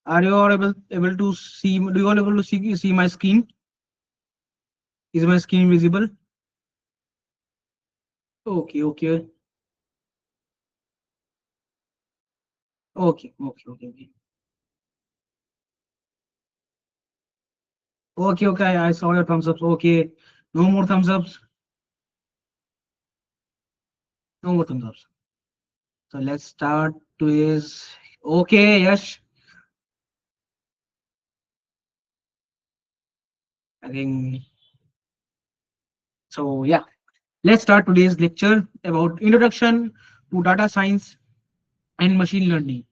Are you all able to see? Do you all able to see my screen? Is my screen visible? Okay, okay, okay. Okay, okay. I saw your thumbs ups. Okay, no more thumbs ups. No more thumbs ups. So let's start today's. Okay, yes. I think so. Yeah. Let's start today's lecture about introduction to data science and machine learning.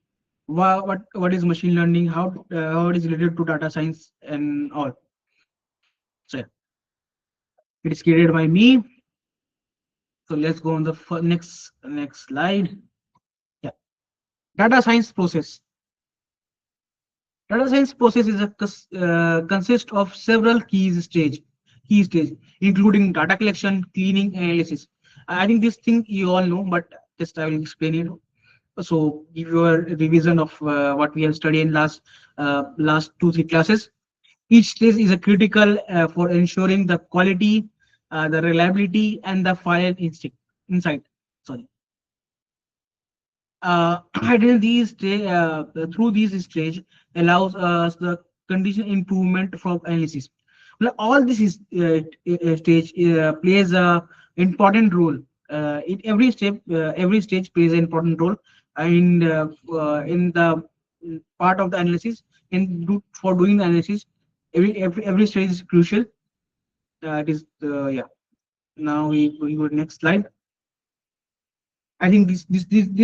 What is machine learning? How it is related to data science and all. So yeah, it is created by me. So let's go on the next slide. Yeah, data science process. Data science process is consists of several key stage, including data collection, cleaning, and analysis. I think this thing you all know, but just I will explain it. So give your revision of what we have studied in last 2 3 classes. Each stage is a critical for ensuring the quality, the reliability, and the file insight. Sorry. Hidden through these stage allows us the condition improvement from analysis. Well, all this is stage plays a important role in every step. Every stage plays an important role in the part of the analysis. For doing the analysis, every stage is crucial. It is yeah. Now we go to next slide. I think this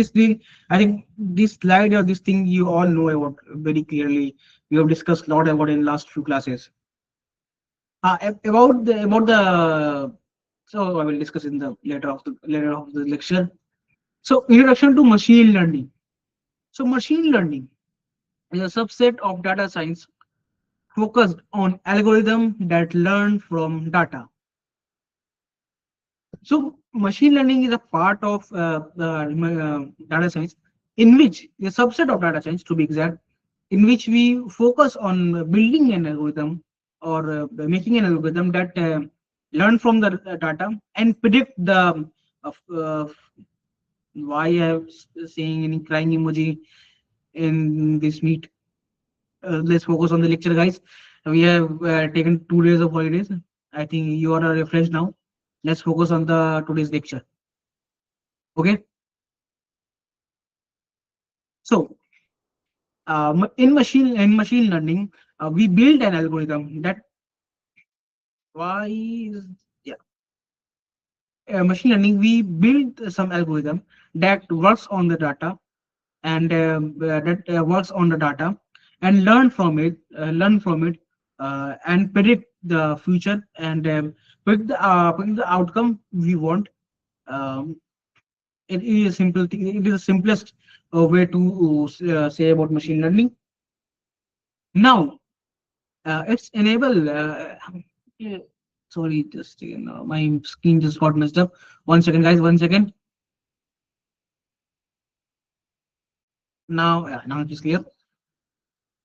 thing. I think this slide or this thing you all know about very clearly. We have discussed a lot about in last few classes. About the. So I will discuss in the later of the lecture. So introduction to machine learning. So machine learning is a subset of data science focused on algorithm that learn from data. So machine learning is a part of data science, in which a subset of data science, to be exact, in which we focus on building an algorithm or making an algorithm that learn from the data and predict the. Uh, why I am saying any crying emoji in this meet? Let's focus on the lecture, guys. We have taken 2 days of holidays. I think you are refreshed now. Let's focus on the today's lecture. Okay. So, in machine learning, we build an algorithm that why is yeah machine learning. We build some algorithm that works on the data and that works on the data and learn from it, and predict the future and predict the outcome we want. Um, it is a simple thing. It is the simplest way to say about machine learning. Now, it's enable. Yeah, sorry, just my screen just got messed up. 1 second, guys. 1 second. Now it is clear.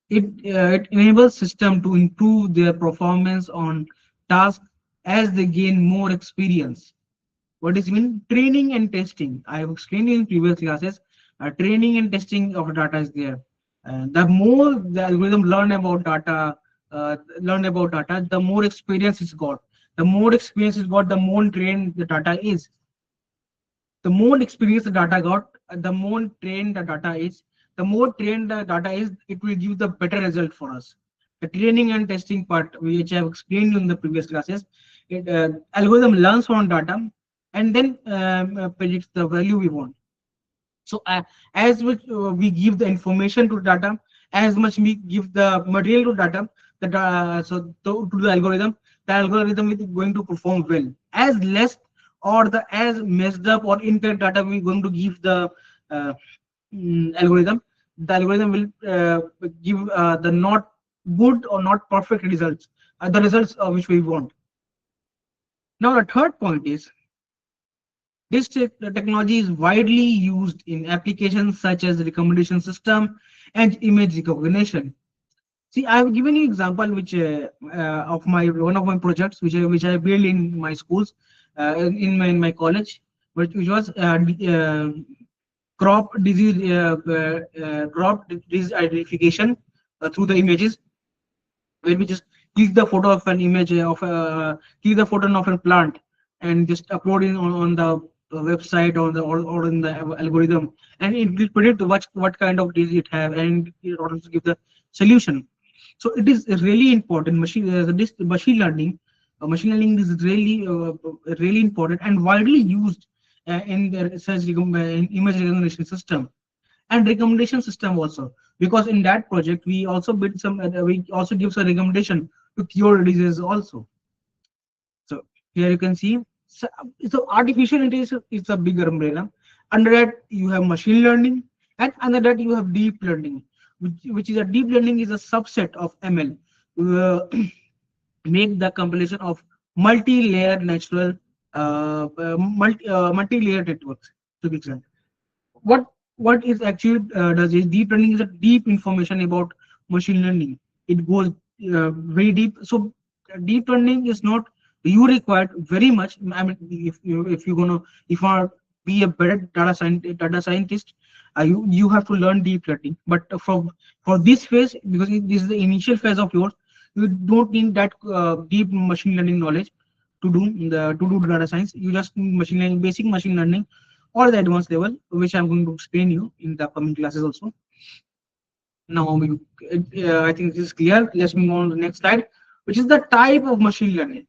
It enables system to improve their performance on tasks as they gain more experience. What is mean? Training and testing. I have explained in previous classes. Training and testing of data is there. The more the algorithm learn about data, the more experience it's got. The more experience it's got, the more trained the data is. The more experience the data got, the more trained the data is. The more trained the data is, it will give the better result for us. The training and testing part, which I have explained in the previous classes, algorithm learns from data and then predicts the value we want. So as much we give the information to data, as much we give the material to data, to the algorithm is going to perform well. As less or the as messed up or incorrect data we going to give uh, algorithm, the algorithm will give the not good or not perfect results, the results which we want. Now the third point is This technology is widely used in applications such as recommendation system and image recognition. See, I have given you example which of my one of my projects which I built in my schools, in my college, which was crop disease identification through the images, where we just click the photo of an image of click the photo of a plant and just upload it on the website or in the algorithm, and it will predict what kind of disease it have, and it also give the solution. So it is really important. This machine learning is really important and widely used in the in image recognition system and recommendation system also, because in that project we also build some we also give some recommendation to cure diseases also. So here you can see, so, so artificial intelligence is a bigger umbrella. Under that you have machine learning, and under that you have deep learning, which is a deep learning is a subset of ML, make the compilation of multi-layered natural multi-layered networks, to be exact. What is actually does is deep learning is a deep information about machine learning. It goes very deep. So deep learning is not you required very much. I mean, if you're gonna if you are be a better data scientist, you have to learn deep learning. But for this phase, because this is the initial phase of yours, you don't need that deep machine learning knowledge to do data science. You just need machine learning, basic machine learning, or the advanced level, which I'm going to explain you in the upcoming classes also. Now, I think this is clear. Let's move on to the next slide, which is the type of machine learning.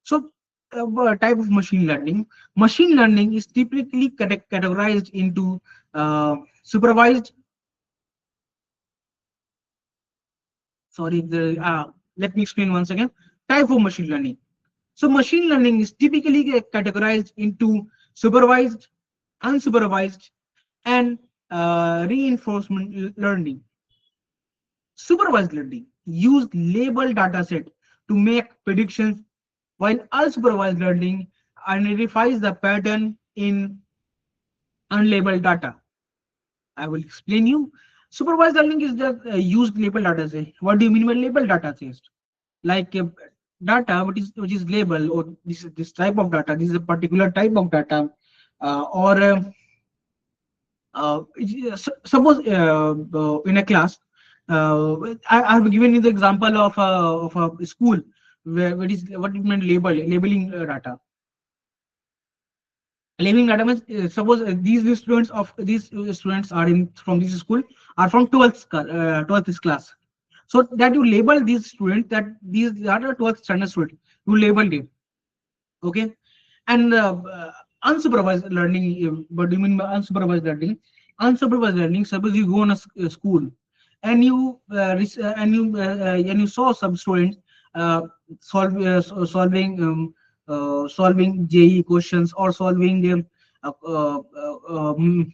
So, type of machine learning. Machine learning is typically categorized into supervised. Sorry, let me explain once again. Type of machine learning. So, machine learning is typically categorized into supervised, unsupervised, and reinforcement learning. Supervised learning use labeled dataset to make predictions, while unsupervised learning identifies the pattern in unlabeled data. I will explain you. Supervised learning is just used labeled dataset. What do you mean by labeled dataset? Like data which is labeled, or this type of data. This is a particular type of data, or suppose in a class, I have given you the example of a school where it is what it meant labeling data. Labeling data means suppose these students are in from this school are from 12th class. So that you label these students that these are the 12th standard students. You labeled it, okay. And unsupervised learning, what do you mean by unsupervised learning? Unsupervised learning, suppose you go on a school and you saw some students uh, solving JE questions, or solving the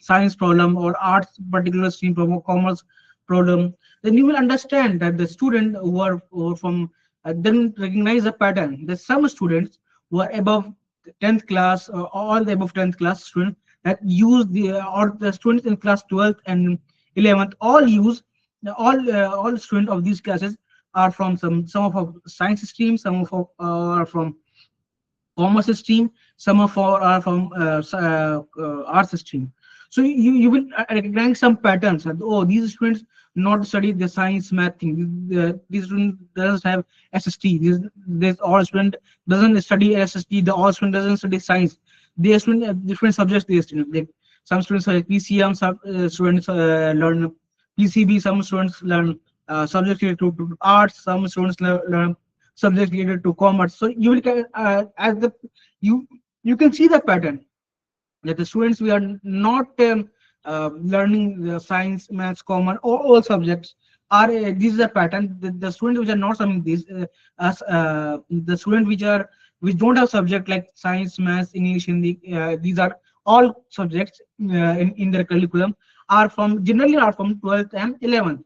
science problem, or arts particular stream problem, commerce problem. Then you will understand that the student who are from then recognize a pattern. There's some students who are above 10th class, all the above 10th class students that use or the students in class 12th and 11th all use all students of these classes are from some of our science stream, some of are from commerce stream, some of our are from arts stream. So you will recognize some patterns that, oh, these students not study the science math thing. These student doesn't have SST. This all student doesn't study SST. The all student doesn't study science. They student different subjects. They study. Some students are PCM, some students learn PCB. Some students learn subjects related to arts. Some students learn subjects related to commerce. So you will as the you can see the pattern that the students we are not learning the science, maths, common, all subjects are this is a pattern. The students which are not studying this, as the students which don't have subject like science, maths, English, Hindi, these are all subjects in their curriculum are from generally are from 12th and 11th.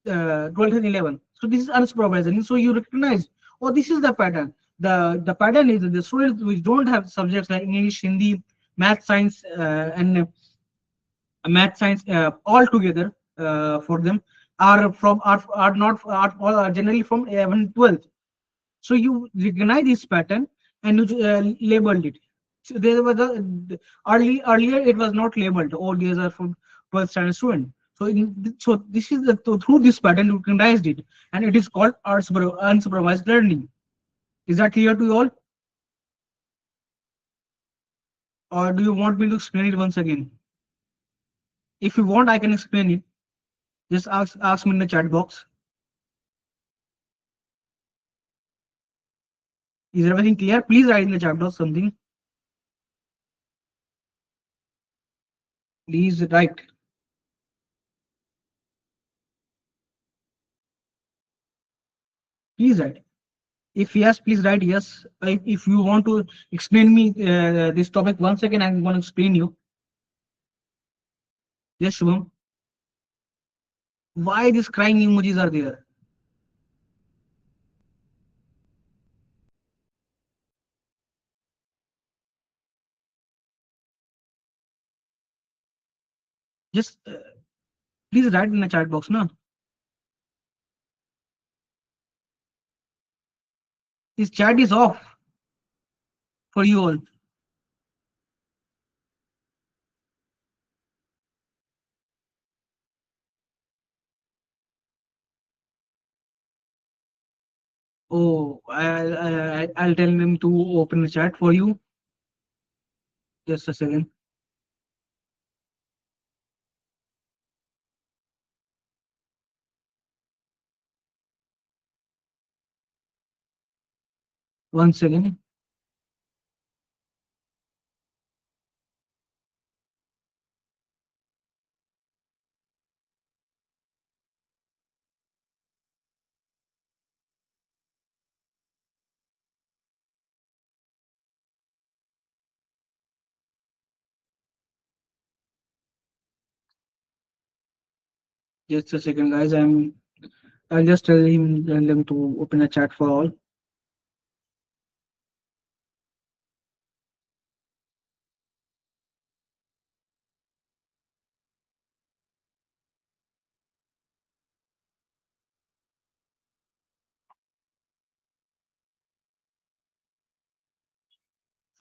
12th and 11th. So this is unsupervised learning. So you recognize, oh, this is the pattern. The pattern is that the students which don't have subjects like English, Hindi, math science and math science all together for them are not are, all are generally from 11 12. So you recognize this pattern and you labeled it. So there was earlier it was not labeled. All these are from 12th standard student. So so this is through this pattern you recognized it, and it is called unsupervised learning. Is that clear to you all, or do you want me to explain it once again? If you want, I can explain it. Just ask me in the chat box. Is everything clear? Please write in the chat box something. Please write. Please write. If yes, please write yes. If you want to explain me this topic once again, I'm going to explain you. Yes, Shubham. Why these crying emojis are there? Just please write in the chat box. No, this chat is off for you all. Oh, I'll tell them to open the chat for you. Just a second. One second. Just a second, guys. I'll just tell them to open the chat for all.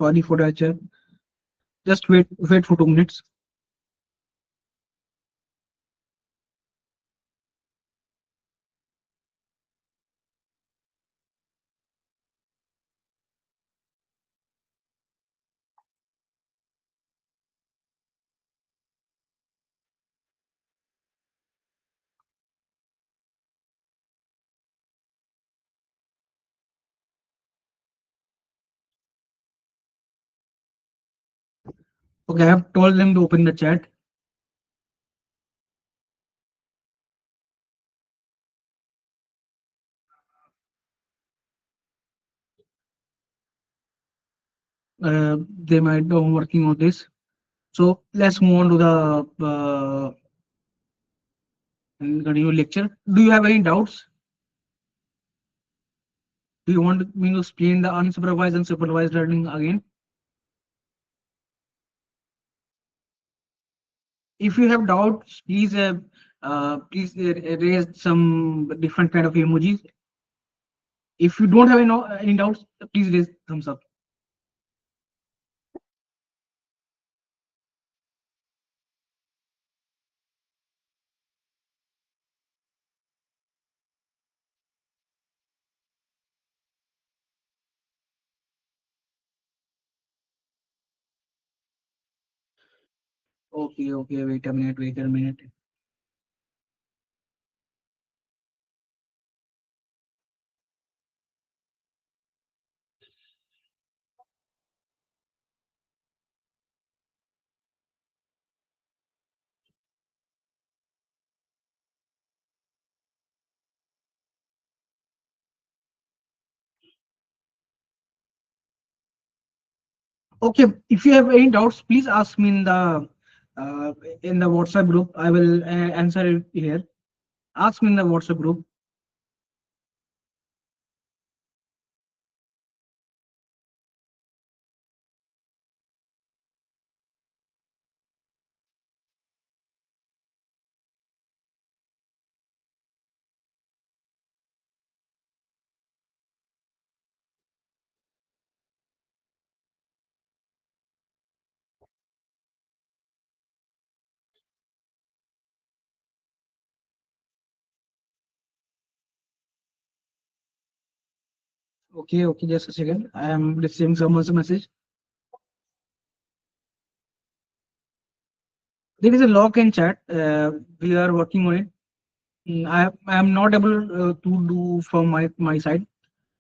Sorry for that chat. Just wait for 2 minutes. Okay, I have told them to open the chat. They might be working on this. So let's move on to the continue lecture. Do you have any doubts? Do you want me to explain the unsupervised and supervised learning again? If you have doubts, please raise some different kind of emojis. If you don't have any doubts, please raise thumbs up. Okay, okay, wait a minute, wait a minute. Okay, if you have any doubts, please ask me uh, in the WhatsApp group. I will answer it here. Ask me in the WhatsApp group. Okay, okay, just a second. I am receiving someone's message. There is a lock and chat. We are working on it. I am not able to do from my side.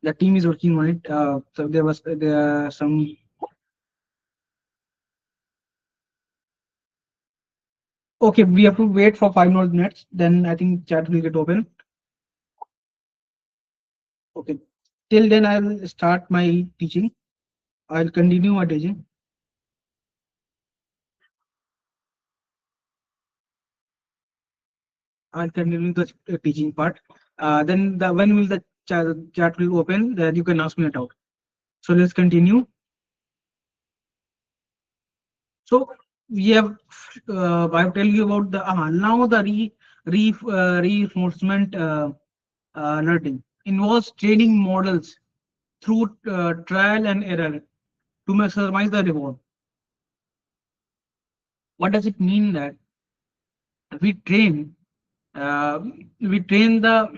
The team is working on it. So there are some. Okay, we have to wait for 5 more minutes. Then I think chat will get open. Okay. Till then, I will start my teaching. I'll continue my teaching. I'll continue the teaching part. Then when will the chat will open? Then you can ask me it out. So let's continue. So we have I've tell you about the now the reinforcement learning involves training models through trial and error to maximize the reward. What does it mean that we train uh, we train the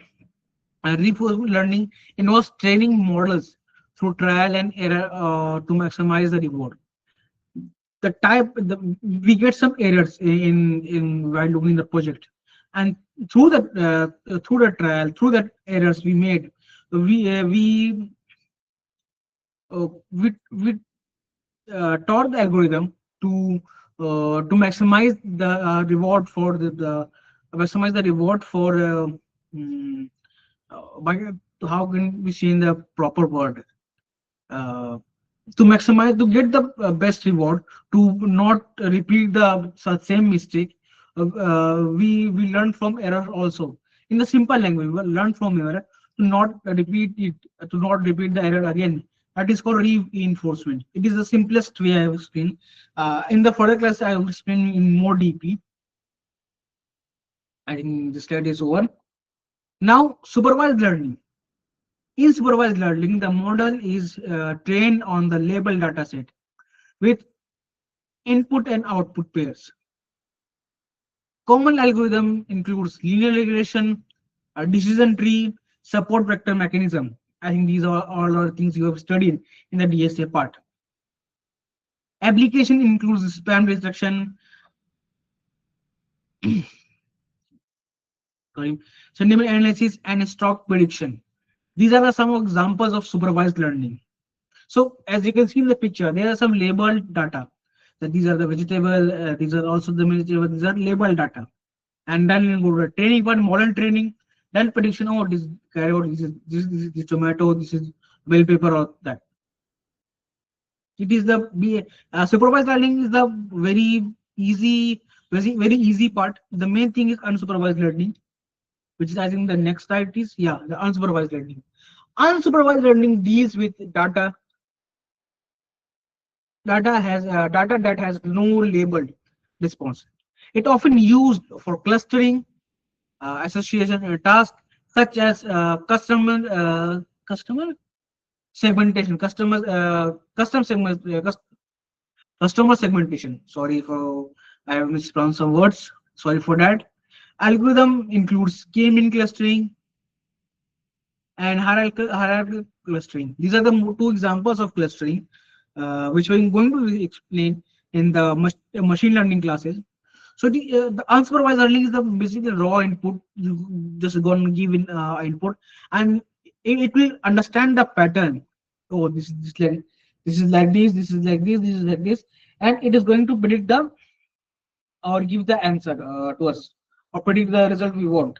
reinforcement learning involves training models through trial and error to maximize the reward. We get some errors in while doing the project, and through the trial, through that errors we made, we taught the algorithm to maximize the reward for the maximize the reward for mm, by how can we say in the proper word, uh, to maximize to get the best reward, to not repeat the same mistake. We learn from error also. In the simple language, we learn from error to not repeat it, to not repeat the error again. That is called reinforcement. It is the simplest way I have explained. In the further class I will explain in more deeply. I think the slide is over. Now supervised learning. In supervised learning, the model is trained on the label dataset with input and output pairs. Common algorithm includes linear regression, a decision tree, support vector mechanism. I think these are all are things you have studied in the DSA part. Application includes spam detection, sorry, sentiment analysis, and stock prediction. These are some examples of supervised learning. So as you can see in the picture, there are some labeled data. That these are the vegetable, these are also the vegetable, these are labeled data. And then you go to training part, model training, then prediction. Oh, this carrot, this is tomato, this is bell pepper, or that. It is the supervised learning is the very easy part. The main thing is unsupervised learning, which is I think the next slide is, yeah, the unsupervised learning. Unsupervised learning deals with data that has no labeled response. It often used for clustering, association tasks such as customer segmentation, customer segmentation. Sorry for I have mispronounced some words. Sorry for that. Algorithm includes k-mean clustering and hierarchical clustering. These are the two examples of clustering, which we're going to explain in the machine learning classes. So the unsupervised learning is the basically raw input. You just go and give in input, and it will understand the pattern. Oh, this is like this, this is like this, this is like this, and it is going to predict the or give the answer to us or predict the result we want.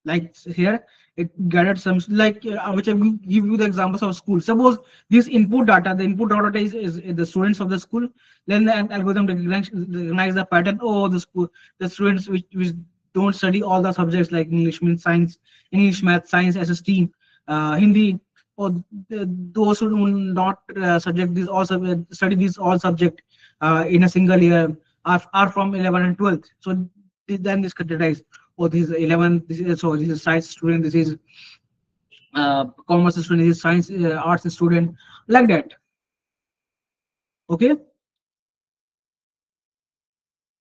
Like here it gathered some like which I will give you the examples of school. Suppose this input data, the input data is the students of the school. Then the algorithm recognize the pattern. Oh, the students which don't study all the subjects like English means science, English, math, science, SST, Hindi, or those who do not subject these all study these all subject in a single year are from 11 and 12th. So then this categorize. Oh, this is 11. This is science student. This is commerce student. This is science arts student. Like that. Okay.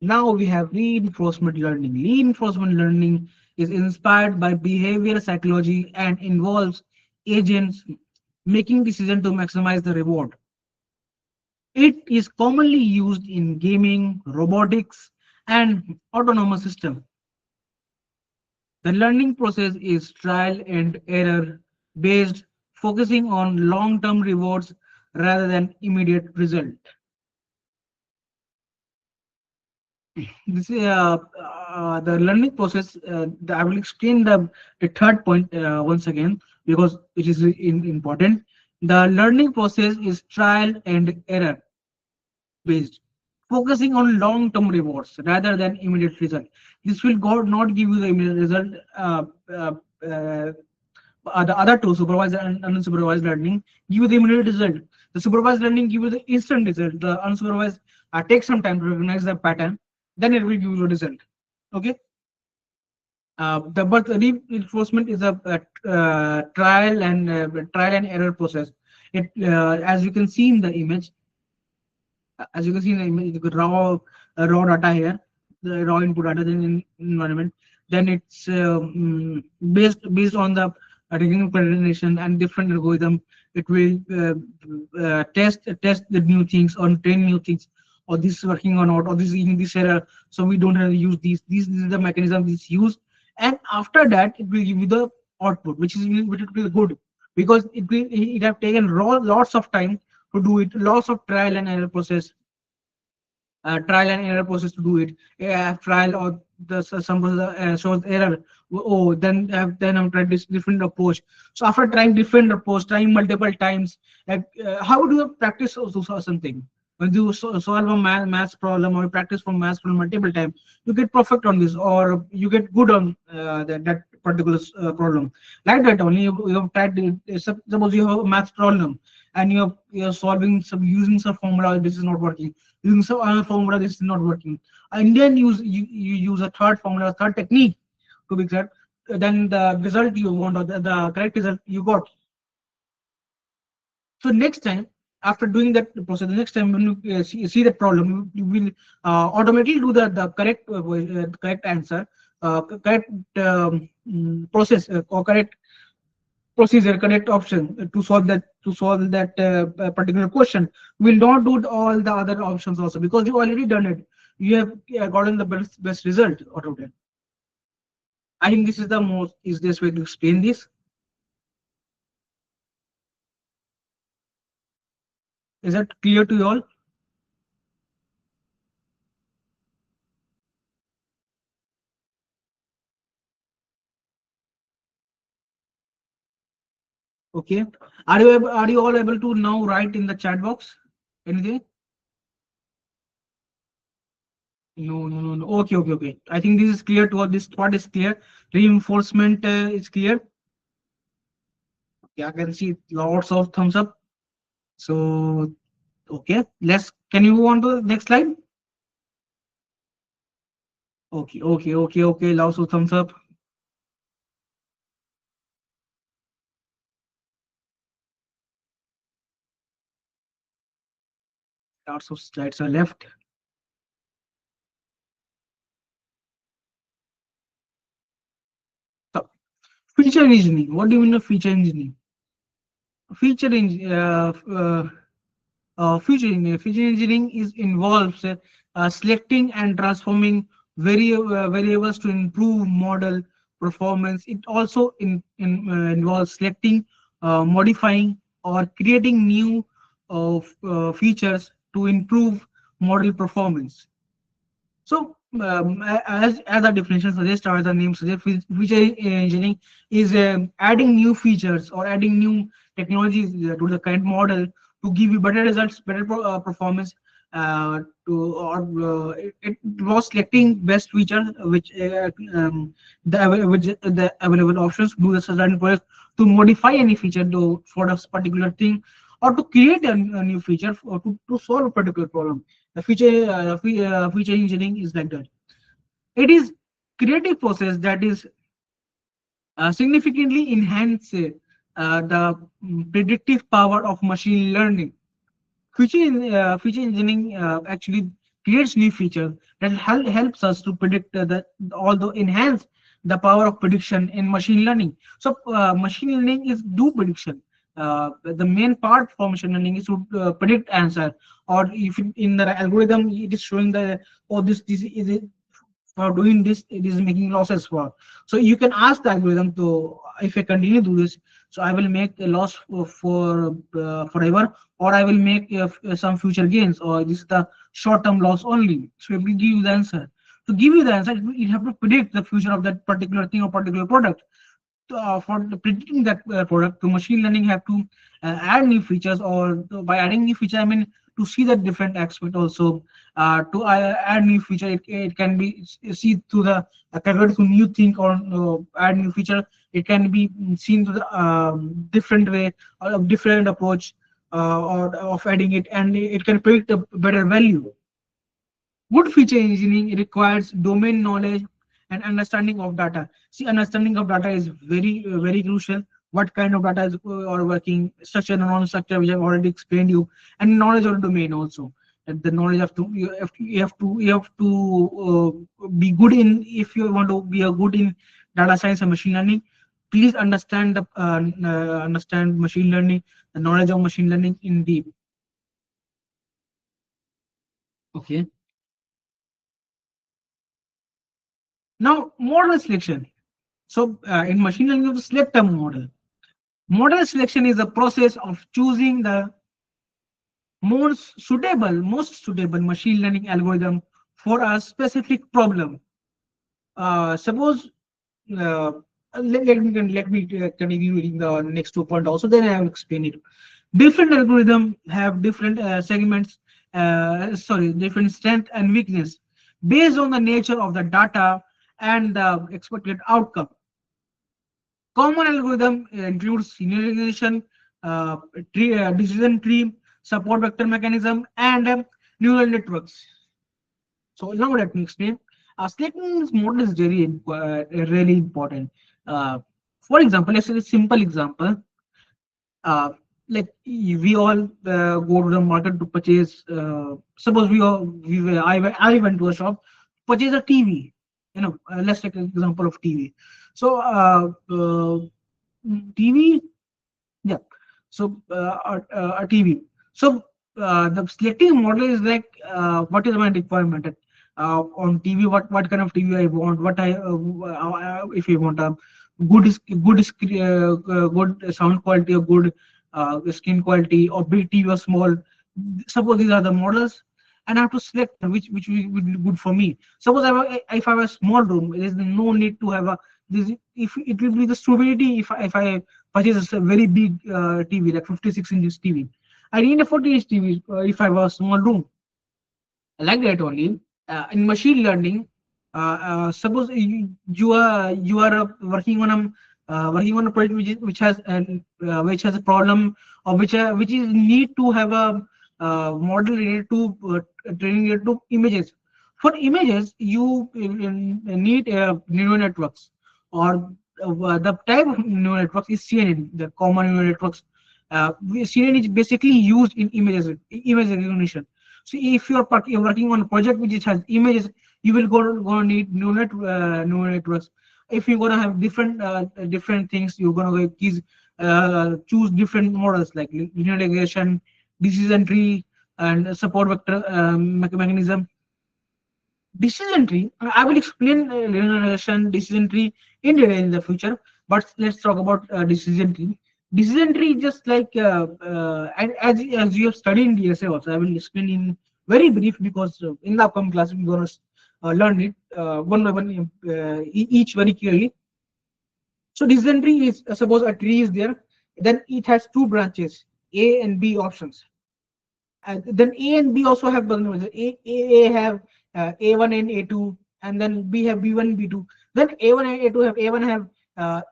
Now we have reinforcement learning. Reinforcement learning is inspired by behavior psychology and involves agents making decision to maximize the reward. It is commonly used in gaming, robotics, and autonomous system. The learning process is trial and error based, focusing on long-term rewards rather than immediate result. This is the learning process. I will explain the third point once again because it is important. The learning process is trial and error based, focusing on long-term rewards rather than immediate result. This will not give you the immediate result. Uh, uh, the other two, supervised and unsupervised learning, give you the immediate result. The supervised learning give you the instant result. The unsupervised takes some time to recognize the pattern, then it will give you a result. Okay. The but reinforcement is a trial and error process. It as you can see in the image, as you can see in the image, the raw data here, the raw input data in environment. Then it's based on the regional coordination and different algorithm. It will test the new things or train new things, or this is working or not, or this is in this error. So we don't have to use these. This is the mechanism this used, and after that it will give you the output, which will be good because it have taken lots of time to do it, lots of trial and error process to do it. Trial or some shows error. Oh, then I'm trying this different approach. So after trying different approach, trying multiple times, like how do you practice something? When you solve a maths problem or you practice for maths problem multiple times, you get perfect on this or you get good on that particular problem. Like that only you have tried. Suppose you have a maths problem and you're solving some using some formula. This is not working using some other formula. This is not working, and then you use a third formula, third technique to be exact. Then the result you want or the correct result you got. So next time, after doing that process, the next time when you see the problem, you will automatically do the correct answer, correct process or correct procedure, correct option to solve that particular question. Will not do all the other options also because you already done it. You have gotten the best result out of it. I think this is the most easiest way to explain this. Is that clear to you all? Okay. Are you all able to now write in the chat box? Anything? No, no, no, no. Okay, okay, okay. I think this is clear to all. This part is clear. Reinforcement is clear. Yeah, I can see lots of thumbs up. So, okay, let's. Can you move on to the next slide? Okay, okay, okay, okay. Lots of thumbs up. Lots of slides are left. So, feature engineering. What do you mean of feature engineering? Feature engineering. Feature engineering is involves selecting and transforming variables to improve model performance. It also involves selecting, modifying, or creating new features to improve model performance. So, as the definition suggests, or as the name suggests, feature engineering is adding new features or adding new technologies to the current model to give you better results, better performance. It was selecting best feature which the available options do the certain process to modify any feature for a particular thing or to create a new feature or to solve a particular problem. The feature engineering is like that. It is creative process that is significantly enhance the predictive power of machine learning. Feature engineering actually creates new features that helps us to predict the although enhance the power of prediction in machine learning. So machine learning is do prediction. The main part for machine learning is to predict answer, or if in the algorithm it is showing the, oh, this is it, for doing this it is making losses for. So you can ask the algorithm to, if I continue to do this, so I will make a loss for forever, or I will make some future gains, or this is the short term loss only. So it will give you the answer. To give you the answer, you have to predict the future of that particular thing or particular product. For predicting that product, to machine learning have to add new features, or by adding new feature I mean to see the different aspect also. To add new feature, it can be see to the calculate to new thing, or add new feature, it can be seen to the different way or a different approach, or of adding it, and it can predict a better value. Good feature engineering requires domain knowledge and understanding of data. See, understanding of data is very crucial. What kind of data is are working, structure and non-structure, which I've already explained you, and knowledge of domain also. And the knowledge of to be good in, if you want to be a good in data science and machine learning. Please understand the understand machine learning, the knowledge of machine learning in deep. Okay. Now, model selection. So in machine learning, you have to select a model. Model selection is a process of choosing the most suitable machine learning algorithm for a specific problem. Suppose let me continue reading the next 2 points also. Then I will explain it. Different algorithms have different segments. Sorry, different strength and weakness based on the nature of the data and the expected outcome. Common algorithm includes serialization, decision tree, support vector mechanism, and neural networks. So now let me explain. Selecting this model is really important. Uh, for example, let's say a simple example. Uh, like we all go to the market to purchase. Suppose I went to a shop, purchase a TV. Let's take an example of TV. So TV, yeah. So a TV. So the selecting model is like what is my requirement on TV? What kind of TV I want? What I if you want a good sound quality, or good skin quality, or big TV or small. Suppose these are the models, and I have to select which would be good for me. Suppose if I have a small room, there is no need to have a this. If it will be the stupidity if I purchase a very big TV like 56 inches TV. I need a 40-inch TV if I have a small room. Like that only. In machine learning, suppose you are working on a project which has a problem, or which is need to have a model related to training related to images. For images, you need neural networks, or the type of neural networks is CNN, the common neural networks. CNN is basically used in image recognition. So if you're working on a project which has images, you will go need neural networks. If you're gonna have different things, you're gonna choose different models like linear regression, decision tree, and support vector mechanism. Decision tree, I will explain linear regression, decision tree in detail in the future. But let's talk about decision tree. Decision tree is just like and as you have studied in DSA also, I will explain in very brief, because in the upcoming class we're going to learn it one by one, each very clearly. So decision tree is, suppose a tree is there, then it has two branches, A and B options. And then A and B also have A have A1 and A2, and then B have B1, B2. Then A1 and A2 have A1 have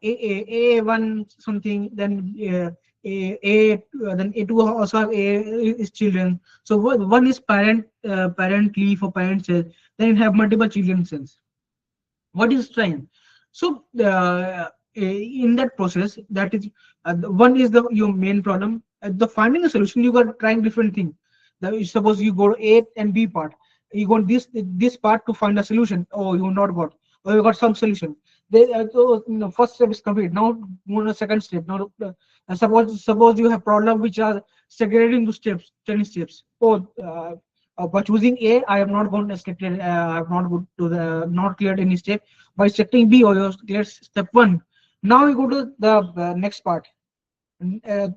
A1 something, then then A2 also have A is children. So one is parent tree for parent cells. Then you have multiple children cells. What is trying? So in that process, that is one is the your main problem. The finding a solution, you got trying different things. Suppose you go to A and B part, you go this part to find a solution. Oh, you not got, or you got some solution. So, first step is complete. Now move on to second step. Now suppose you have problem which are segregated into steps, 10 steps. By choosing A, I have not gone selected. I have not go to the not cleared any step. By selecting B, or you cleared step one. Now you go to the next part.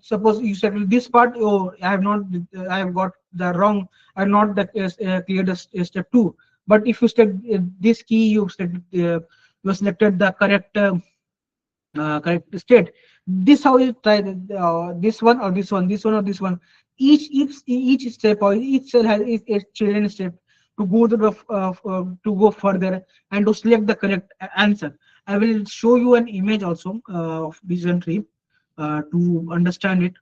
Suppose you settle this part. Oh, I have not. I have got the wrong. I have not cleared the step two. But if you step this key, you selected the correct state. This how you try this one or this one, this one or this one. Each step or each cell has its children step to go to the to go further and to select the correct answer. I will show you an image also of decision tree to understand it.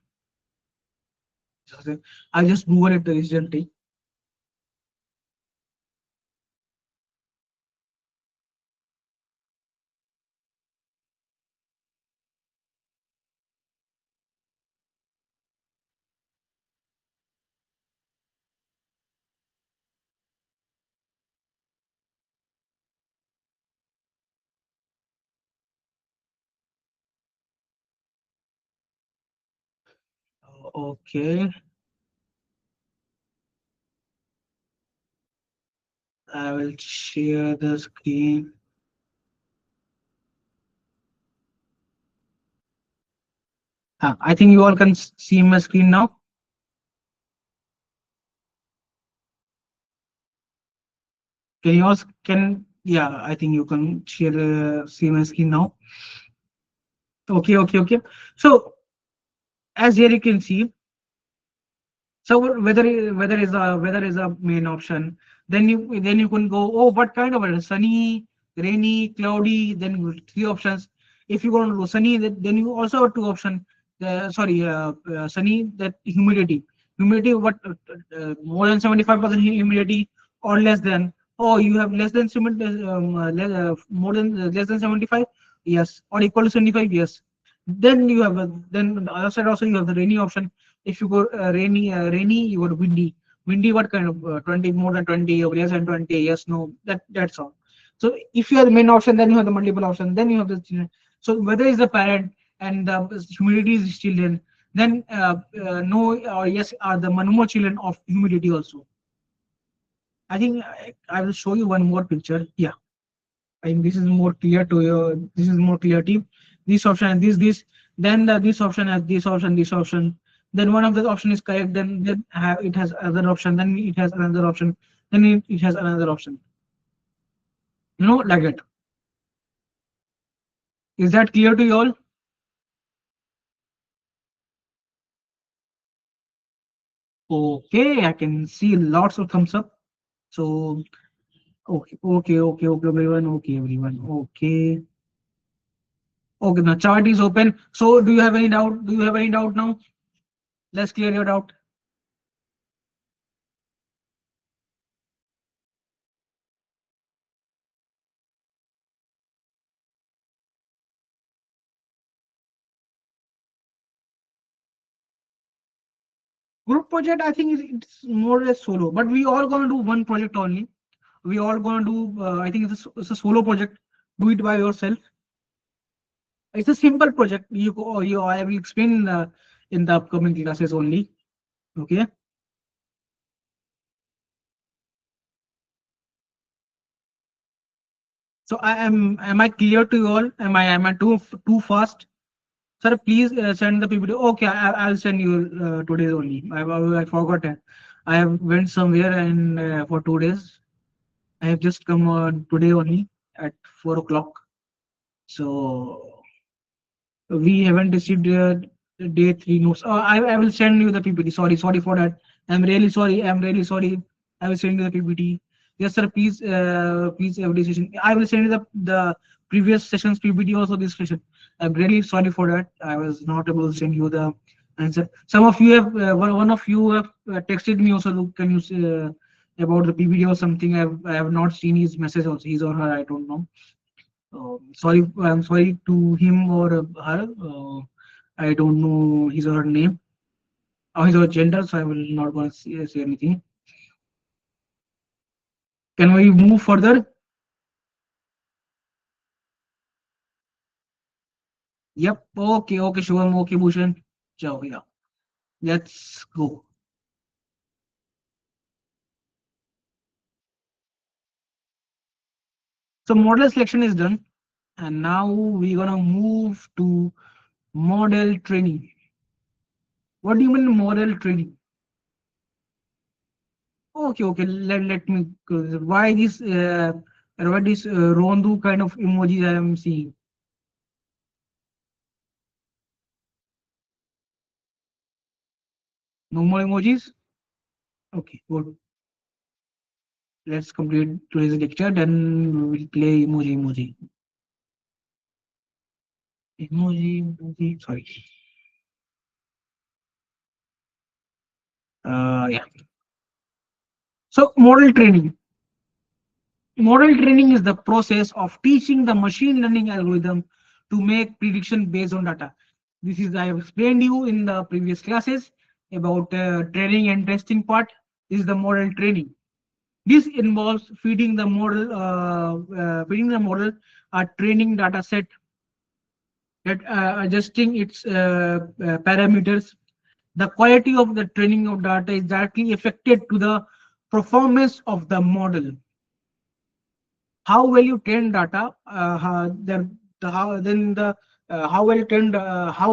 I just Google it the decision tree. Okay, I will share the screen. I think you all can see my screen now. Can you all can yeah? I think you can share see my screen now. Okay, okay, okay. So as here you can see, so whether is a main option, then you can go, oh, what kind of weather? Sunny, rainy, cloudy. Then three options. If you want to go sunny, then you also have two options. Sorry, sunny, that humidity. Humidity, what more than 75% humidity or less than? Oh, you have less than 70, more than less than 75. Yes, or equal to 75. Yes. Then you have then on the other side also you have the rainy option. If you go rainy, you go to windy. Windy, what kind of 20, more than 20 or less than 20? Yes, no, that's all. So if you have the main option, then you have the multiple option, then you have the children. So whether is the parent and the humidity is children, then no or yes are the more children of humidity also. I think I will show you one more picture. Yeah, I think this is more clear to you. This is more clear to you. This option and this. Then this option has this option, this option. Then one of the option is correct. Then it has another option. Then it has another option. Then it has another option. Like it. Is that clear to you all? Okay, I can see lots of thumbs up. So okay, everyone. Okay, everyone. Okay. Okay, the chart is open. So do you have any doubt? Do you have any doubt now? Let's clear your doubt. Group project, I think it's more or less solo, but we all gonna do one project only. We all gonna do. I think it's a solo project. Do it by yourself. It's a simple project. I will explain in the upcoming classes only. Okay. So am I clear to you all? Am I too fast? Sir, please send the PPT. Okay, I'll send you today only. I forgot it. I have went somewhere and for 2 days. I have just come today only at 4 o'clock. So we haven't received day three notes. I will send you the PPT. Sorry for that. I'm really sorry. I'm really sorry. I will send you the PPT. Yes, sir. Please, every session. I will send you the previous sessions PPT also this session. I'm really sorry for that. I was not able to send you the answer. Some of you have one of you have texted me also. Look, can you about the PPT or something? I have not seen his message also. His or her. I don't know. Sorry, I'm sorry to him or her. I don't know his or her name or his or her gender, so I will not going to say anything. Can we move further? Yep. Okay. Okay. Shivam. Okay. Bhushan. Ciao. Yeah. Let's go. So model selection is done, and now we're gonna move to model training. What do you mean model training? Okay. Okay. Let me. Why this? Why this Rondu kind of emojis I am seeing? No more emojis. Okay. Good. Let's complete today's lecture. Then we will play emoji. Emoji. Sorry. Yeah. So model training. Model training is the process of teaching the machine learning algorithm to make prediction based on data. This is I have explained you in the previous classes about training and testing part. This is the model training. This involves feeding the model a training data set that adjusting its parameters. The quality of the training of data is directly affected to the performance of the model. How well you train data, how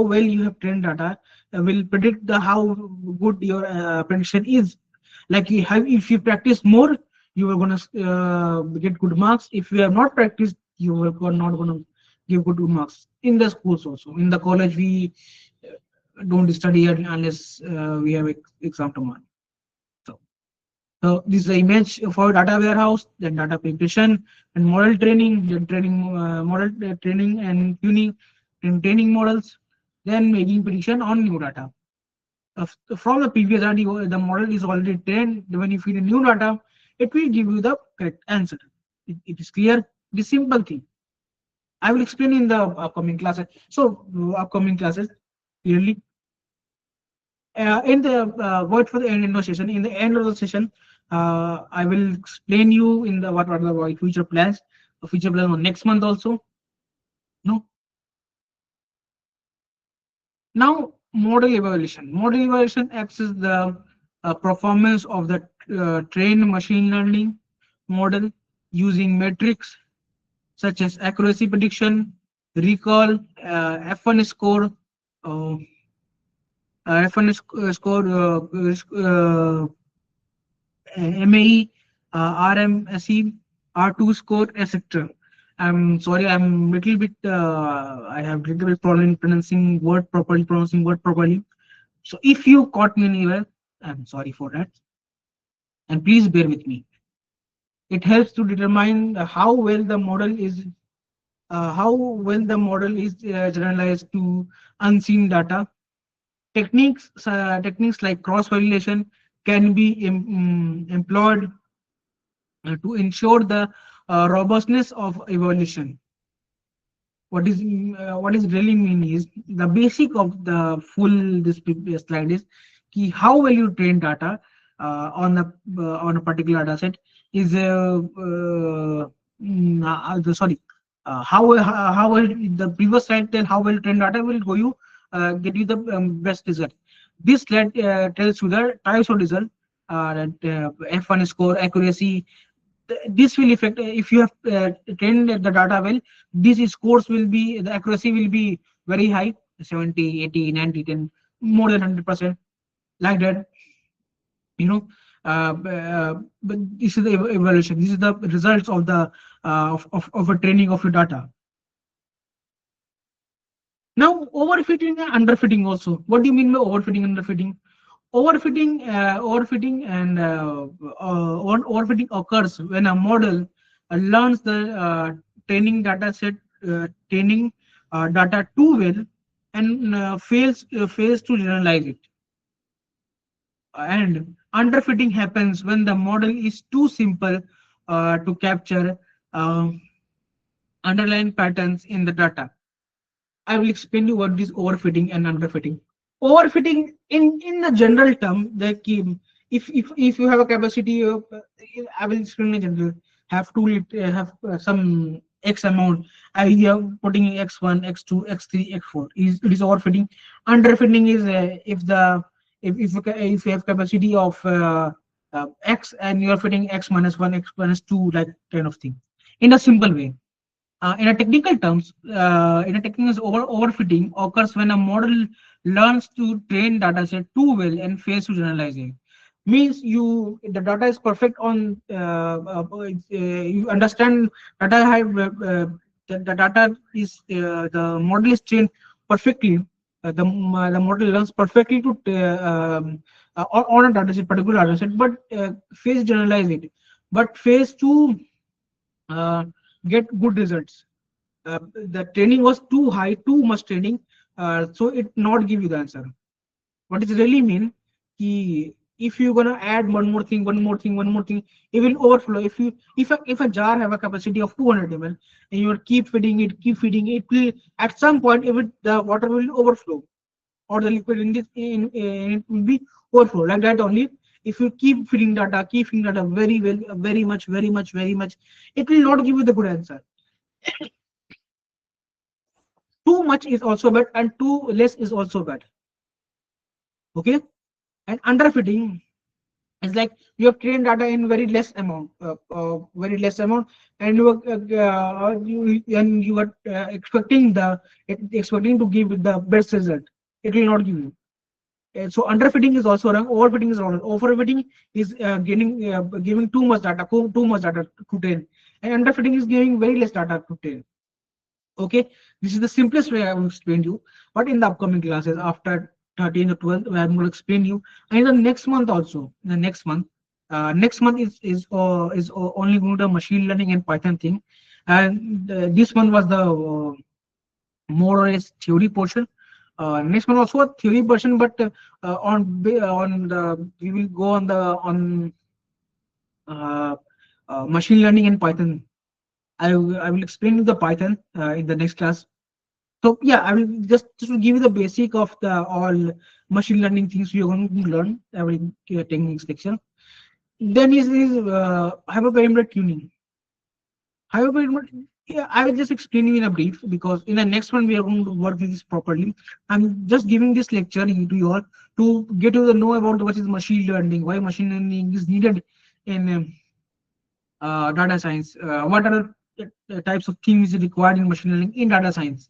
well you have trained data will predict the how good your prediction is. Like you have, if you practice more, you are gonna get good marks. If you have not practiced, you are not gonna give good marks. In the schools also, in the college, we don't study unless we have exam tomorrow. So this is the image for data warehouse, then data preparation and model training, then model training and tuning, and training models, then making prediction on new data. From the previous data, the model is already trained. When you feed a new data, it will give you the correct answer. It is clear. It is simple thing. I will explain in the upcoming classes. So upcoming classes clearly. In the word for the end of session, in the end of the session, I will explain you in the what are the future plans, future plan on next month also. No, now model evaluation. Model evaluation access the performance of the trained machine learning model using metrics such as accuracy prediction, recall, F1 score, uh, F1 score, MAE, RMSE, R2 score, etc. I'm sorry, I'm little bit. I have little bit problem in pronouncing word properly. So if you caught me anywhere, I'm sorry for that, and please bear with me. It helps to determine how well the model is generalized to unseen data. Techniques like cross validation can be employed to ensure the robustness of evolution. What is really mean is the basic of the full slide is ki how will you train data on a particular data set is sorry how will the previous slide tell how well trained data will go you get you the best result. This slide tells you the types of result, that F1 score, accuracy. This will affect if you have trained the data well, these scores will be, the accuracy will be very high, 70, 80, 90, 10, more than 100%, like that, you know. But this is the evaluation, this is the results of the of a training of your data. Now overfitting and underfitting also. What do you mean by overfitting and underfitting? Overfitting occurs when a model learns the training data set, training data too well, and fails to generalize it. And underfitting happens when the model is too simple to capture uh, underlying patterns in the data. I will explain you what is overfitting and underfitting. Overfitting in the general term, if you have a capacity of, I will explain in general, have some X amount. You are putting X1, X2, X3, X4. It is overfitting. Underfitting is if you have capacity of X and you are fitting X minus one, X minus two, like kind of thing. In a simple way. In a technical overfitting occurs when a model learns to train data set too well and fails to generalize it. Means the data is perfect on you understand data have the data is the model is trained perfectly. The model learns perfectly to on a data set, particular data set, but fails generalize it, but fails to uh, get good results. The training was too high, too much training, so it not give you the answer. What does it really mean? If you're gonna add one more thing, one more thing, one more thing, it will overflow. If a jar have a capacity of 200 ml and you keep feeding it will at some point if the water will overflow or the liquid in this in it will be overflow like that only. If you keep feeding data very well, very much, very much, very much, it will not give you the good answer. Too much is also bad and too less is also bad. Okay, and underfitting is like you have trained data in very less amount, and you are expecting to give the best result. It will not give you. So underfitting is also wrong. Overfitting is wrong. Overfitting is giving too much data to train, and underfitting is giving very less data to train. Okay, this is the simplest way I will explain you. But in the upcoming classes after 13 or 12, I'm going to explain you. And in the next month also, the next month is only going to machine learning and Python thing. And this one was the more or less theory portion. Next one also a theory portion, but on the we will go on uh, machine learning and Python. I will explain you the Python in the next class. So yeah, I will just to give you the basic of the all machine learning things we are going to learn. I will take next section. Then is hyperparameter tuning. Hyperparameter. Yeah, I will just explain you in a brief because in the next one we are going to work with this properly. I'm just giving this lecture to you all to get you to know about what is machine learning, why machine learning is needed in data science. What are the types of things required in machine learning in data science?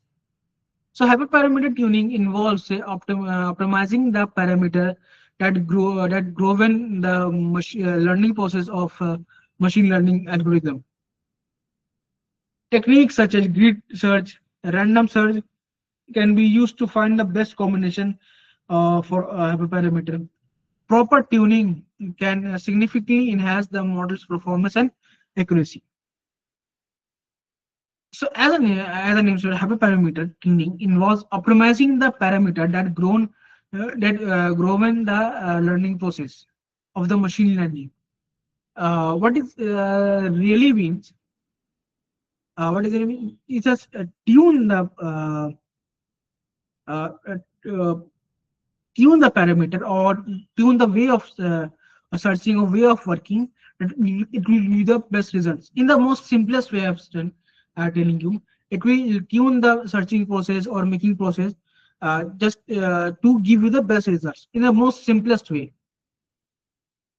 So hyperparameter tuning involves optimizing the parameter that govern the learning process of machine learning algorithm. Techniques such as grid search, random search can be used to find the best combination for hyperparameter. Proper tuning can significantly enhance the model's performance and accuracy. So as a name should hyperparameter tuning involves optimizing the parameter that govern the learning process of the machine learning. What is really means? What is it mean? It's just uh, uh, tune the parameter or tune the way of searching or way of working that it will give the best results in the most simplest way of telling you. It will tune the searching process or making process just to give you the best results in the most simplest way.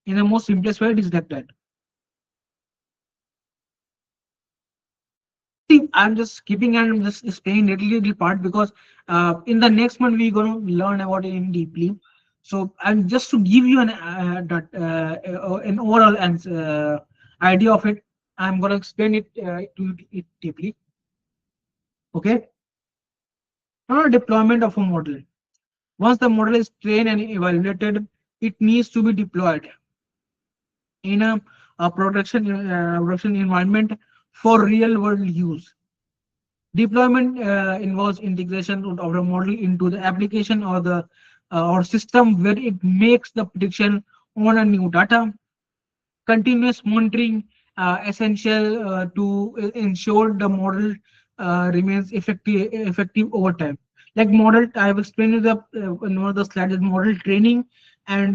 In the most simplest way it is like that. See, I'm just skipping and I'm just explaining little part because in the next one we're going to learn about it in deeply. So, and just to give you an overall idea of it, I'm going to explain to it deeply. Okay. Now, deployment of a model. Once the model is trained and evaluated, it needs to be deployed in a production environment for real world use. Deployment involves integration of the model into the application or the or system where it makes the prediction on a new data. Continuous monitoring essential to ensure the model remains effective over time. Like model, I have explained in the in one of the slides, model training and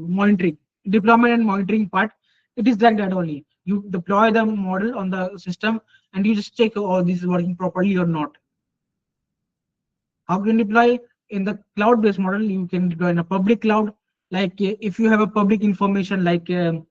monitoring, deployment and monitoring part. It is like that only. You deploy the model on the system, and you just check, oh, this is working properly or not. How can you deploy in the cloud-based model? You can deploy in a public cloud. Like if you have a public information, like um,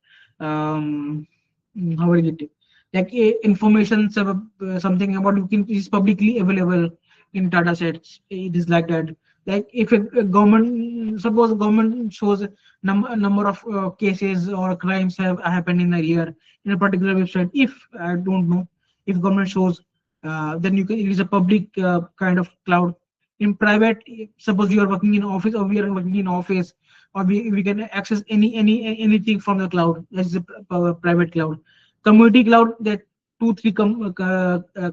how is it? Like information, something about you can is publicly available in data sets. It is like that. Like if a government, suppose government shows number of cases or crimes have happened in a year in a particular website. If I don't know, if government shows, then you can. It is a public kind of cloud. In private, suppose you are working in office or we are working in office, or we can access anything from the cloud. That's the private cloud. Community cloud, that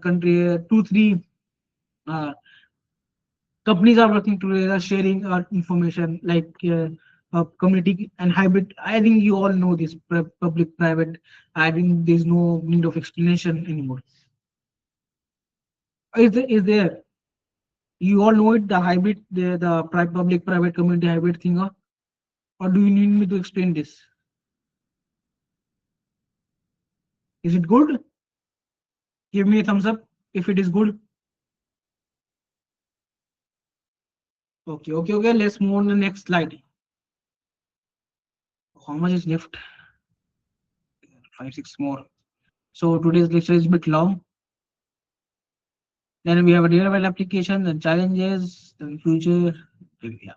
country, 2 3 uh, companies are working together, sharing information, like community and hybrid. I think you all know this, public private. I think there's no need of explanation anymore. Is there you all know it, the hybrid, the public private community hybrid thing, or do you need me to explain this? Is it good? Give me a thumbs up if it is good. Okay. Let's move on to the next slide. How much is left? 5 6 more. So today's lecture is a bit long. Then we have a real world application, the challenges, the future. Yeah.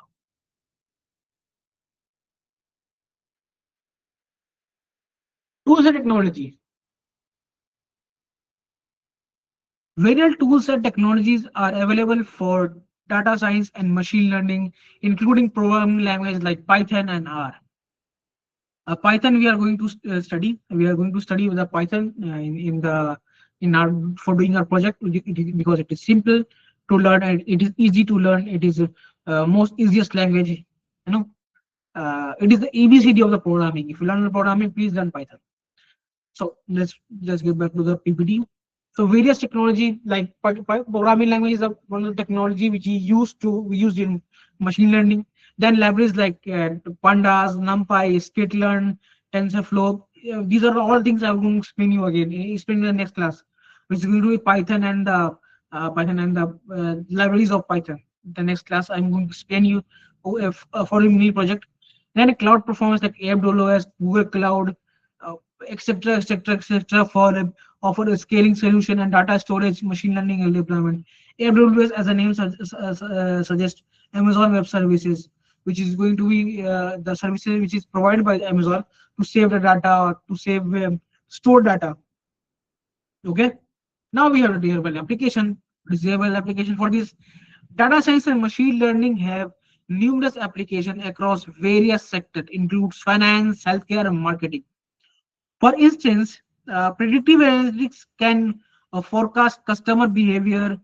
Tools and technology. Various tools and technologies are available for data science and machine learning, including programming languages like Python and R. Python we are going to study. We are going to study with the Python in our for doing our project, because it is simple to learn and it is easy to learn. It is most easiest language. It is the ABCD of the programming. If you learn the programming, please learn Python. So let's get back to the PPT. So various technology like programming languages are one of the technology which we used in machine learning. Then libraries like pandas, numpy, skitlearn, tensorflow. These are all things I'm going to explain you again. Explain in the next class, which is going to be Python and the libraries of Python. The next class I'm going to explain you for a mini project. Then cloud performance like AWS, Google Cloud, uh, etc., for offer a scaling solution and data storage, machine learning and deployment. AWS, as the name suggests, Amazon Web Services, which is going to be the services which is provided by Amazon to save the data, to save store data. Okay. Now we have a real application. Real application for this. Data science and machine learning have numerous applications across various sectors, includes finance, healthcare, and marketing. For instance, predictive analytics can forecast customer behavior,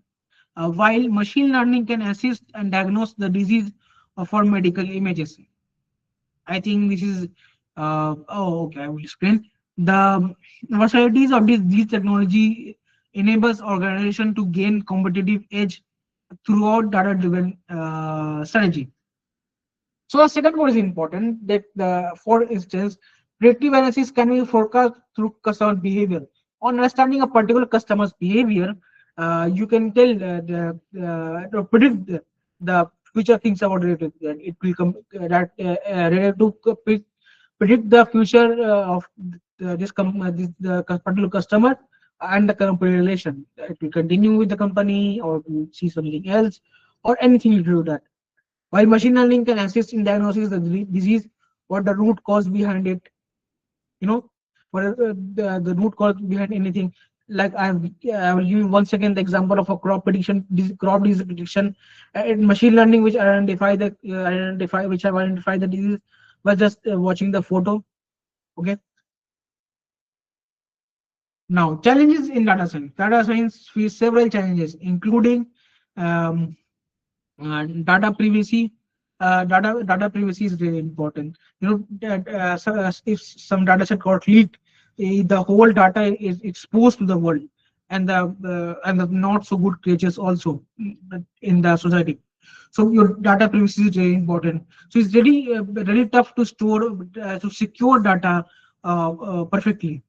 while machine learning can assist and diagnose the disease for medical images. I think this is, okay, I will explain. The versatilities of these technology enables organization to gain competitive edge throughout data-driven strategy. So the second one is important, that for instance, predictive analysis can be forecast through customer behavior. On understanding a particular customer's behavior, you can tell to predict the future things about it. That it will come related to predict the future of this the particular customer and the company relation. It will continue with the company or will see something else or anything to do with that. While machine learning can assist in diagnosis the disease, what the root cause behind it, you know, what are the root cause behind anything. Like I will give you once again the example of a crop prediction, crop disease prediction, and machine learning which have identified the disease by just watching the photo. Okay. Now challenges in data science. Data science face several challenges, including um, data privacy. Data privacy is really important. That if some data set got leaked, the whole data is exposed to the world, and the not so good creatures also in the society. So your data privacy is very important. So it's really really tough to store to secure data perfectly.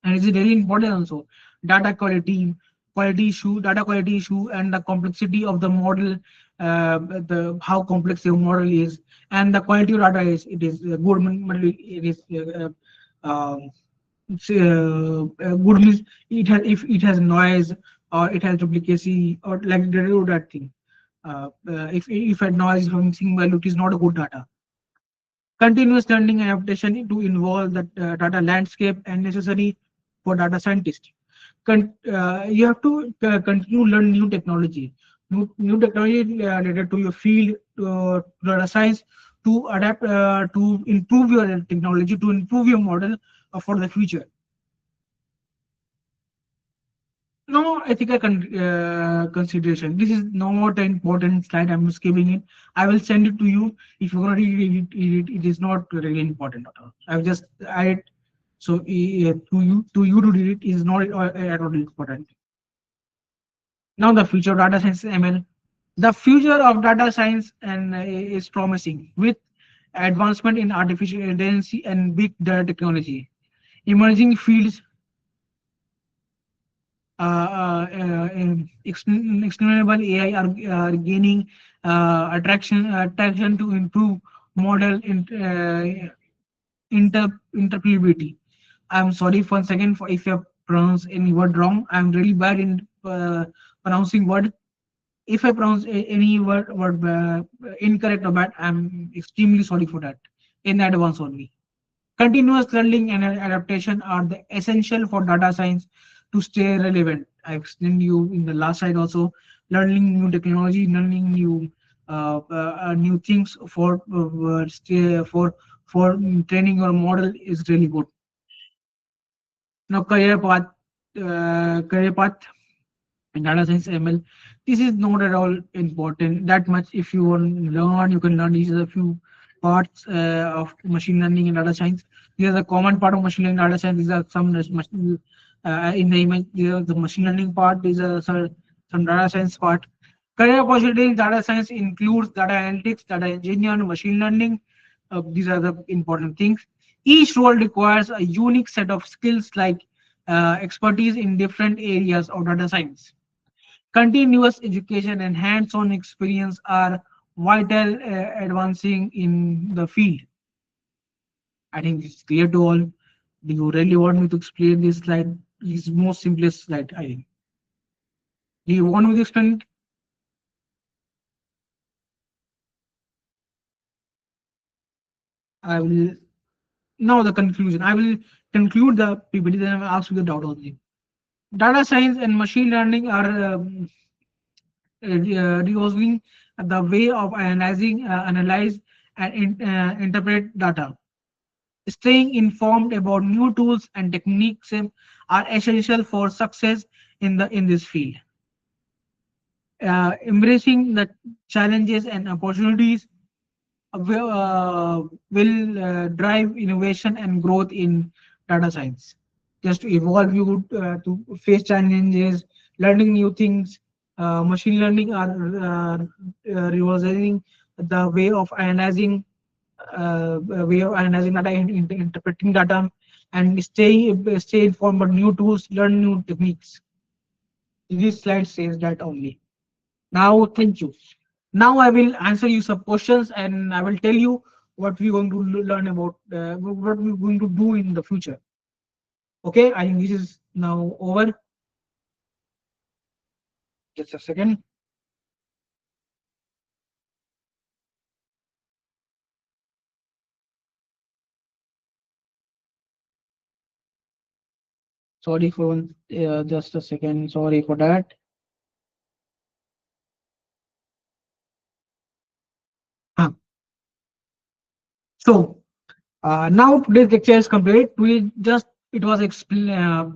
and it's really important also. Data data quality issue, and the complexity of the model, the how complex your model is, and the quality of data is, it is good, it is good means it has, if it has noise or it has duplicacy or like that thing. If a noise is missing value, it is not a good data. Continuous learning and adaptation to involve the data landscape and necessary for data scientists. You have to continue learn new technology, new technology related to your field, data science, to adapt, to improve your technology, to improve your model for the future. No ethical consideration. This is not an important slide. I'm skipping it. I will send it to you. If you're gonna read it, it is not really important at all. I've just added, so to you to read it is not at all important. Now the future of data science ML. The future of data science and is promising with advancement in artificial intelligence and big data technology. Emerging fields explainable AI are gaining attraction to improve model interpretability. I'm sorry for a second for if I pronounce any word wrong. I'm really bad in pronouncing word. If I pronounce any word incorrect or bad, I'm extremely sorry for that in advance only. Continuous learning and adaptation are the essential for data science to stay relevant. I explained you in the last slide also. Learning new technology, learning new things for training your model is really good. Now career path in data science ML. This is not at all important that much. If you want to learn, you can learn. These are a few parts of machine learning and data science. These are the common part of machine learning and data science. These are some in the image. These are the machine learning part. These are some data science part. Career opportunity in data science includes data analytics, data engineering, machine learning. These are the important things. Each role requires a unique set of skills like expertise in different areas of data science. Continuous education and hands-on experience are vital advancing in the field. I think it's clear to all. Do you really want me to explain this slide? It's most simplest slide, I think. Do you want me to explain it? I will now the conclusion. I will conclude the PPT, then I will ask you the doubt only. Data science and machine learning are revolving the way of analyze, and interpret data. Staying informed about new tools and techniques are essential for success in this field. Embracing the challenges and opportunities will drive innovation and growth in data science. Just to evolve, you to face challenges, learning new things. Machine learning are revolutionizing the way of analyzing data, interpreting data, and stay informed about new tools, learn new techniques. This slide says that only. Now, thank you. Now I will answer you some questions, and I will tell you what we're going to learn about, what we're going to do in the future. Okay, I think this is now over. Just a second. Sorry for just a second. Sorry for that. Huh. So now today's lecture is complete. We just it was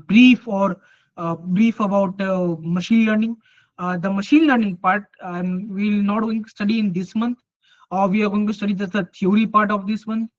brief about machine learning. The machine learning part we will not going to study in this month. We are going to study just the theory part of this one.